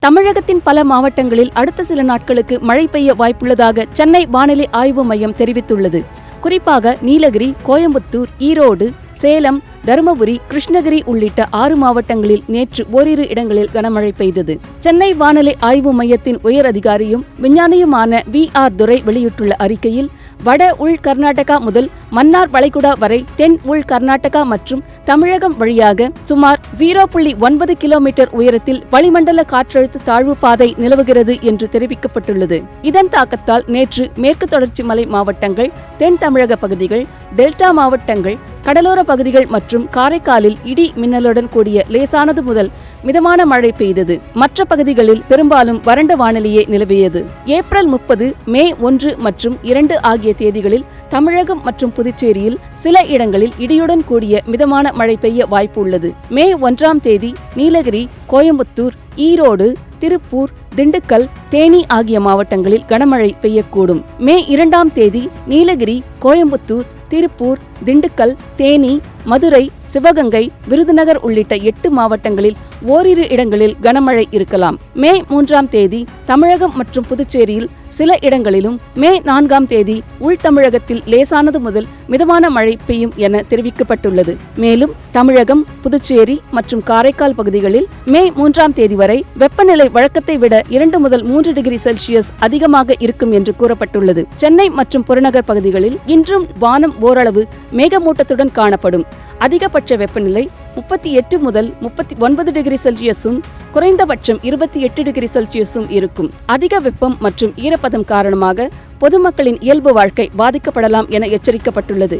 தமிழகத்தின் பல மாவட்டங்களில் அடுத்த சில நாட்களுக்கு மழை பெய்ய வாய்ப்புள்ளதாக சென்னை வானிலை ஆய்வு மையம் தெரிவித்துள்ளது. குறிப்பாக நீலகிரி, கோயம்புத்தூர், ஈரோடு, சேலம், தருமபுரி, கிருஷ்ணகிரி உள்ளிட்ட 6 மாவட்டங்களில் நேற்று ஓரிரு இடங்களில் கனமழை பெய்தது. சென்னை வானிலை ஆய்வு மையத்தின் உயர் அதிகாரியும் விஞ்ஞானியுமான VR துரை வெளியிட்டுள்ள அறிக்கையில், வட உள் கர்நாடகா முதல் மன்னார் வளைகுடா வரை தென் உள் கர்நாடகா மற்றும் தமிழகம் வழியாக சுமார் 0.9 கிலோமீட்டர் உயரத்தில் வளிமண்டல காற்றழுத்த தாழ்வு பாதை நிலவுகிறது என்று தெரிவிக்கப்பட்டுள்ளது. இதன் தாக்கத்தால் நேற்று மேற்கு தொடர்ச்சி மலை மாவட்டங்கள், தென் தமிழக பகுதிகள், டெல்டா மாவட்டங்கள், கடலோர பகுதிகள் மற்றும் காரைக்காலில் இடி மின்னலுடன் கூடிய லேசானது முதல் மிதமான மழை பெய்தது. மற்ற பகுதிகளில் பெரும்பாலும் வறண்ட வானிலையே நிலவியது. ஏப்ரல் 30, மே 1 மற்றும் 2 ஆகிய தேதிகளில் தமிழகம் மற்றும் புதுச்சேரியில் சில இடங்களில் இடியுடன் கூடிய மிதமான மழை பெய்ய வாய்ப்பு உள்ளது. மே 1ஆம் தேதி நீலகிரி, கோயம்புத்தூர், ஈரோடு, திருப்பூர், திண்டுக்கல், தேனி ஆகிய மாவட்டங்களில் கனமழை பெய்யக்கூடும். மே 2ஆம் தேதி நீலகிரி, கோயம்புத்தூர், திருப்பூர், திண்டுக்கல், தேனி, மதுரை, சிவகங்கை, விருதுநகர் உள்ளிட்ட 8 மாவட்டங்களில் ஓரிரு இடங்களில் கனமழை இருக்கலாம். மே 3ஆம் தேதி தமிழகம் மற்றும் புதுச்சேரியில் சில இடங்களிலும், மே 4ஆம் தேதி உள் தமிழகத்தில் லேசானது முதல் மிதமான மழை பெய்யும் என தெரிவிக்கப்பட்டுள்ளது. மேலும் தமிழகம், புதுச்சேரி மற்றும் காரைக்கால் பகுதிகளில் மே 3ஆம் தேதி வரை வெப்பநிலை வழக்கத்தை விட 2 முதல் 3 டிகிரி செல்சியஸ் அதிகமாக இருக்கும் என்று கூறப்பட்டுள்ளது. சென்னை மற்றும் புறநகர் பகுதிகளில் இன்றும் வானம் ஓரளவு மேகமூட்டத்துடன் காணப்படும். அதிகபட்ச வெப்பநிலை 38 முதல் 39 டிகிரி செல்சியஸும், குறைந்தபட்சம் 28 டிகிரி செல்சியஸும் இருக்கும். அதிக வெப்பம் மற்றும் ஈரப்பதம் காரணமாக பொதுமக்களின் இயல்பு வாழ்க்கை பாதிக்கப்படலாம் என எச்சரிக்கப்பட்டுள்ளது.